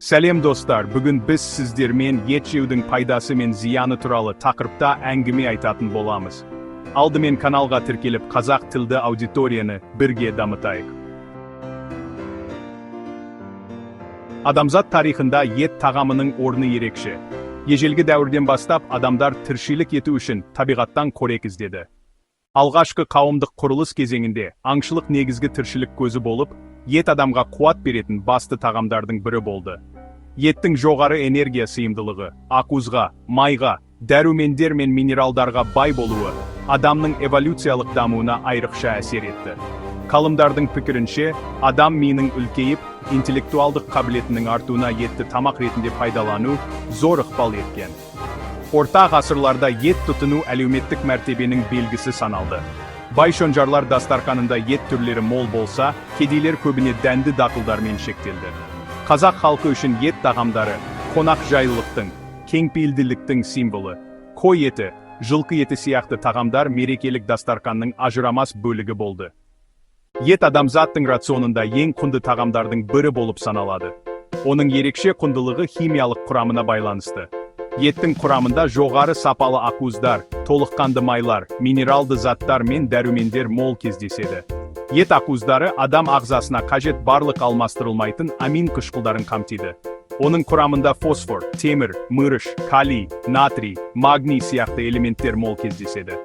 Сәлем достар, бүгін біз сіздермен ет жеудің пайдасы мен зияны туралы тақырыпта әңгіме айтатын боламыз. Алдымен каналға тіркеліп қазақ тілді аудиторияны бірге дамытайық. Адамзат тарихында ет тағамының орны ерекше. Ежелгі дәуірден бастап адамдар тіршілік ету үшін табиғаттан қорек іздеді. Алғашқы қауымдық құрылыс кезеңінде аңшылық негізгі тіршілік көзі болып, ет адамға қуат беретін басты тағамдардың бірі болды. Еттің жоғары энергия сыйымдылығы, ақуызға, майға, дәрумендер мен минералдарға бай болуы адамның эволюциялық дамуына айрықша әсер етті. Ғалымдардың пікірінше, адам миының үлкейіп, интеллектуалдық қабілетінің артуына етті тамақ ретінде пайдалану зор ықпал еткен. Орта ғасырларда ет тұтыну әлеуметтік мәртебенің белгісі саналды. Бай шонжарлар дастарханында ет түрлері мол болса, кедейлер көбіне дәнді дақылдармен шектелді. Қазақ халқы үшін ет тағамдары қонақ жайлылықтың, кеңпейілділіктің символы. Қой еті, жылқы еті сияқты тағамдар мерекелік дастарханның ажырамас бөлігі болды. Ет адамзаттың рационында ең құнды тағамдардың бірі болып саналады. Оның ерекше құндылығы химиялық құрамына байланысты. Еттің құрамында жоғары сапалы ақуыздар, толыққанды майлар, минералды заттар мен дәрумендер мол кездеседі. Ет ақуыздары адам ағзасына қажет барлық алмастырылмайтын амин қышқылдарын қамтиды. Оның құрамында фосфор, темір, мырыш, калий, натрий, магний сияқты элементтер мол кездеседі.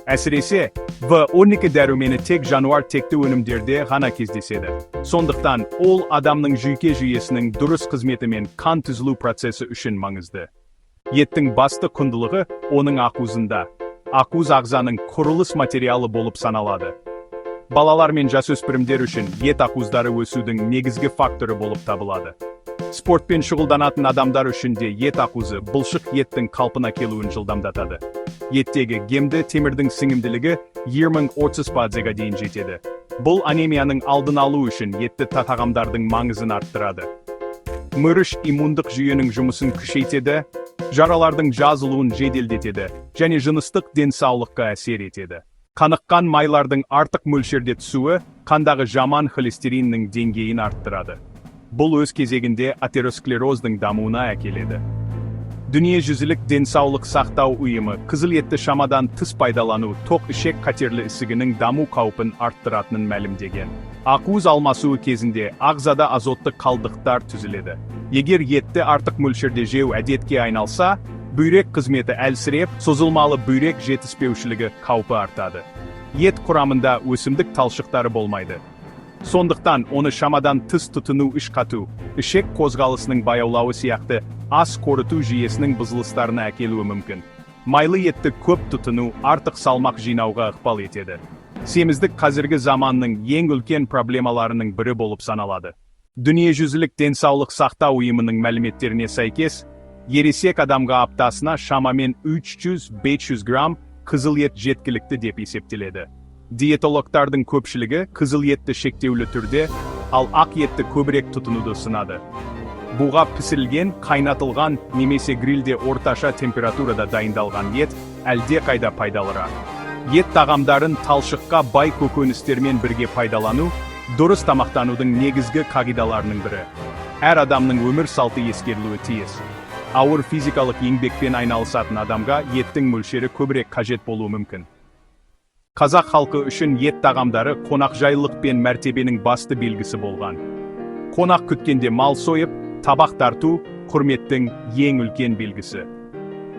Әсіресе, В12 дәрумені тек жануар текті өнімдерде ғана кездеседі. Сондықтан, ол адамның жүйке жүйесінің дұрыс қызметі мен қан түзілу процесі үшін маңызды. Еттің басты құндылығы оның ақуызында. Ақуыз ағзаның құрылыс материалы болып саналады. Балалар мен жасөспірімдер үшін ет ақуыздары өсудің негізгі факторы болып табылады. Спортпен шұғылданатын адамдар үшін де ет ақуызы бұлшық еттің қалпына келуін жылдамдатады. Еттегі гемді темірдің сіңімділігі 20-30 пайызға дейін жетеді. Бұл анемияның алдын алу үшін етті тағамдардың маңызын арттырады. Мырыш иммундық жүйенің жұмысын күшейтеді, жаралардың жазылуын жеделдетеді және жыныстық денсаулыққа әсер етеді. Қаныққан майлардың артық мөлшерде түсуі қандағы жаман холестериннің деңгейін арттырады. Бұл өз кезегінде атеросклероздың дамуына әкеледі. Дүниежүзілік денсаулық сақтау ұйымы қызыл етті шамадан тыс пайдалану тоқ ішек қатерлі ісігінің даму қаупін арттыратынын мәлімдеген. Ақуыз алмасуы кезінде ағзада азотты қалдықтар түзіледі. Егер етті артық мөлшерде жеу әдетке айналса, бүйрек қызметі әлсіреп, созылмалы бүйрек жетіспеушілігі қаупі артады. Ет құрамында өсімдік талшықтары болмайды. Сондықтан оны шамадан тыс тұтыну қату, ішек қозғалысының баяулауы сияқты ас қорыту жүйесінің бұзылыстарына әкелуі мүмкін. Майлы етті көп тұтыну артық салмақ жинауға ықпал етеді. Семіздік қазіргі заманның ең үлкен проблемаларының бірі болып саналады. Дүниежүзілік денсаулық сақтау ұйымының мәліметтеріне сәйкес, ересек адамға аптасына шамамен 300-500 грамм қызыл ет жеткілікті деп есептеледі. Диетологтардың көпшілігі қызыл етті шектеулі түрде, ал ақ етті көбірек тұтынуды ұсынады. Буға пісірілген, қайнатылған немесе грилде орташа температурада дайындалған ет әлде қайда пайдалырақ. Ет тағамдарын талшыққа бай көкөністермен бірге пайдалану дұрыс тамақтанудың негізгі қағидаларының бірі. Әр адамның өмір салты ескерілуі тиіс. Ауыр физикалық еңбекпен айналысатын адамға еттің мөлшері көбірек қажет болуы мүмкін. Қазақ халқы үшін ет тағамдары қонақжайлылық пен мәртебенің басты белгісі болған. Қонақ күткенде мал сойып, табақ тарту құрметтің ең үлкен белгісі.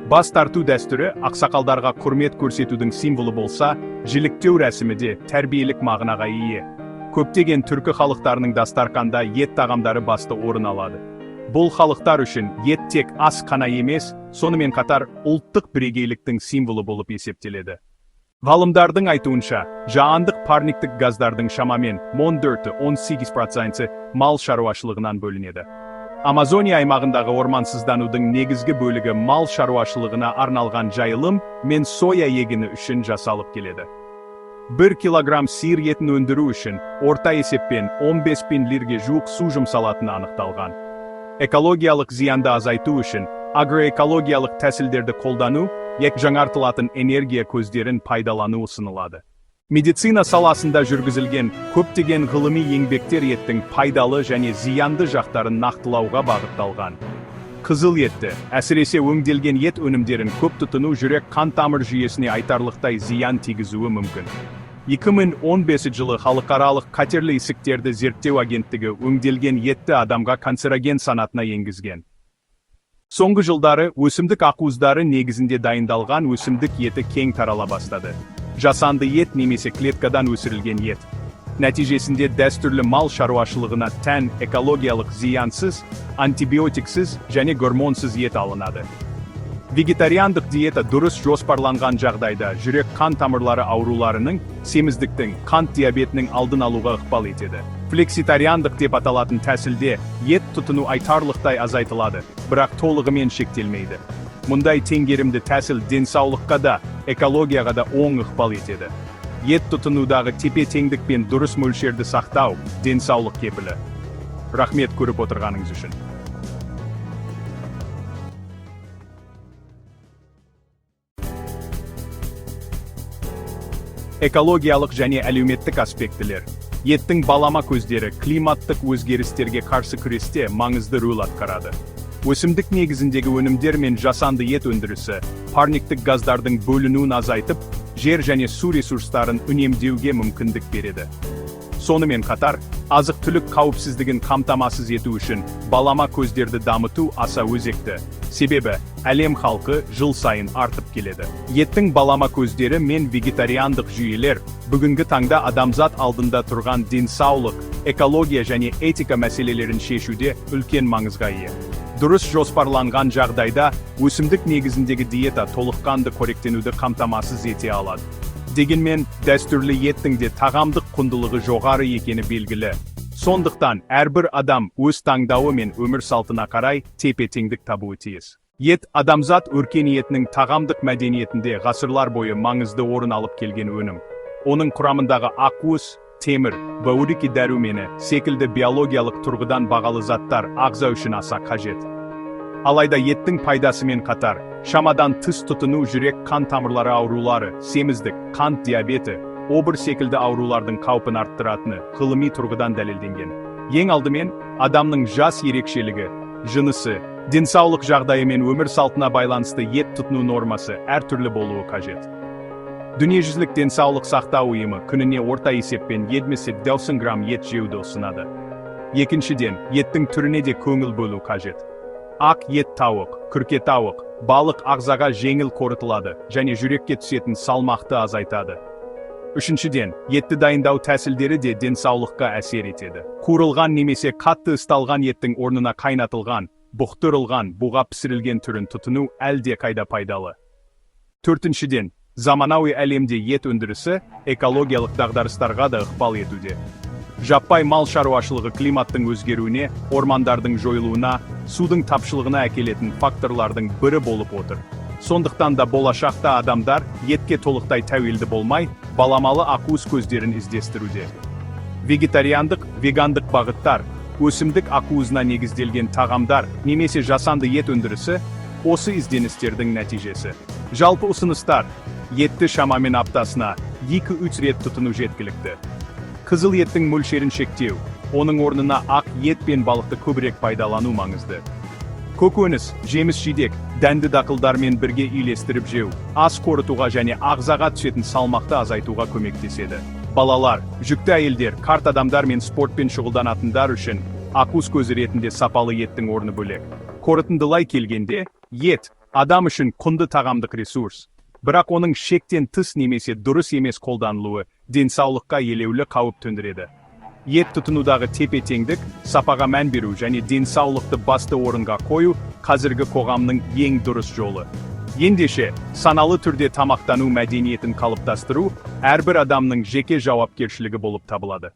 Бас тарту дәстүрі ақсақалдарға құрмет көрсетудің символы болса, жіліктеу рәсімі де тәрбиелік мағынаға ие. Көптеген түркі халықтарының дастарханда ет тағамдары басты орын алады. Бұл халықтар үшін ет тек ас қана емес, сонымен қатар ұлттық бірегейліктің символы болып есептеледі. Ғалымдардың айтуынша, жаһандық парниктік газдардың шамамен 14-18% мал шаруашылығынан бөлінеді. Амазония аймағындағы ормансызданудың негізгі бөлігі мал шаруашылығына арналған жайылым мен соя егіні үшін жасалып келеді. 1 килограмм сиыр етін өндіру үшін орта есеппен 15.000 лирге жуық су жұмсалатыны анықталған. Экологиялық зиянды азайту үшін агроэкологиялық тәсілдерді қолдану, жаңартылатын энергия көздерін пайдалану ұсынылады. Медицина саласында жүргізілген көптеген ғылыми еңбектер еттің пайдалы және зиянды жақтарын нақтылауға бағытталған. Қызыл етті, әсіресе өңделген ет өнімдерін көп тұтыну жүрек-қан тамыр жүйесіне айтарлықтай зиян тигізуі мүмкін. 2015 жылы халықаралық қатерлі ісіктерді зерттеу агенттігі өңделген етті адамға канцероген санатына енгізген. Соңғы жылдары өсімдік ақуыздары негізінде дайындалған өсімдік еті кең тарала бастады. Жасанды ет немесе клеткадан өсірілген ет. Нәтижесінде дәстүрлі мал шаруашылығына тән экологиялық зиянсыз, антибиотиксіз және гормонсыз ет алынады. Вегетариандық диета дұрыс жоспарланған жағдайда жүрек-қан тамырлары ауруларының, семіздіктің, қант диабетінің алдын алуға ықпал етеді. Флекситариандық деп аталатын тәсілде ет тұтыну айтарлықтай азайтылады, бірақ толығымен шектелмейді. Мұндай теңгерімді тәсіл денсаулыққа да, экологияға да оң ықпал етеді. Ет тұтынудағы тепе-теңдік пен дұрыс мөлшерді сақтау денсаулық кепілі. Рахмет көріп отырғаныңыз үшін. Экологиялық және әлеуметтік аспектілер. Еттің балама көздері климаттық өзгерістерге қарсы күресте маңызды рөл атқарады. Өсімдік негізіндегі өнімдер мен жасанды ет өндірісі парниктік газдардың бөлінуін азайтып, жер және су ресурстарын үнемдеуге мүмкіндік береді. Сонымен қатар, азық-түлік қауіпсіздігін қамтамасыз ету үшін балама көздерді дамыту аса өзекті. Себебі, әлем халқы жыл сайын артып келеді. Еттің балама көздері мен вегетариандық жүйелер бүгінгі таңда адамзат алдында тұрған денсаулық, экология және этика мәселелерін шешуде үлкен маңызға ие. Дұрыс жоспарланған жағдайда, өсімдік негізіндегі диета толыққанды қоректенуді қамтамасыз ете алады. Дегенмен, дәстүрлі еттің де тағамдық құндылығы жоғары екені белгілі. Сондықтан, әрбір адам өз таңдауы мен өмір салтына қарай тепе-теңдік табуы тиіс. Ет адамзат өркениетінің тағамдық мәдениетінде ғасырлар бойы маңызды орын алып келген өнім. Оның құрамындағы ақуыз, темір, баурики дәрумені секілді биологиялық тұрғыдан бағалы заттар ағза үшін аса қажет. Алайда еттің пайдасымен қатар, шамадан тыс тұтыну жүрек-қан тамырлары аурулары, семіздік, қант диабеті, обыр секілді аурулардың қаупін арттыратыны ғылыми тұрғыдан дәлелденген. Ең алдымен, адамның жас ерекшелігі, жынысы, денсаулық жағдайы мен өмір салтына байланысты ет тұтыну нормасы әртүрлі болуы қажет. Дүниежүзілік денсаулық сақтау ұйымы күніне орта есеппен 70-90 грамм ет жеуді ұсынады. Екіншіден, еттің түріне де көңіл бөлу қажет. Ақ ет тауық, күрке тауық, балық ағзаға жеңіл қорытылады және жүрекке түсетін салмақты азайтады. Үшіншіден, етті дайындау тәсілдері де денсаулыққа әсер етеді. Қуырылған немесе қатты ысталған еттің орнына қайнатылған, бұқтырылған, буға пісірілген түрін тұтыну әлде қайда пайдалы. Төртіншіден, заманауи әлемде ет өндірісі экологиялық дағдарыстарға да ықпал етуде. Жаппай мал шаруашылығы климаттың өзгеруіне, ормандардың жойылуына, судың тапшылығына әкелетін факторлардың бірі болып отыр. Сондықтан да болашақта адамдар етке толықтай тәуелді болмай, баламалы ақуыз көздерін іздестіруде. Вегетариандық, вегандық бағыттар, өсімдік ақуызына негізделген тағамдар немесе жасанды ет өндірісі осы ізденістердің нәтижесі. Жалпы ұсыныстар, етті шамамен аптасына 2-3 рет тұтыну жеткілікті. Қызыл еттің мөлшерін шектеу, оның орнына ақ ет пен балықты көбірек пайдалану маңызды. Көкөніс, жеміс-жидек, дәнді дақылдармен бірге үйлестіріп жеу, ас қорытуға және ағзаға түсетін салмақты азайтуға көмектеседі. Балалар, жүкті әйелдер, қарт адамдар мен спортпен шұғылданатындар үшін ақуыз көзі ретінде сапалы еттің орны бөлек. Қорытындылай келгенде, ет адам үшін құнды тағамдық ресурс. Бірақ оның шектен тыс немесе дұрыс емес қолданылуы денсаулыққа елеулі қауіп төндіреді. Ет тұтынудағы тепе-теңдік, сапаға мән беру және денсаулықты басты орынға қою қазіргі қоғамның ең дұрыс жолы. Ендеше, саналы түрде тамақтану мәдениетін қалыптастыру әрбір адамның жеке жауапкершілігі болып табылады.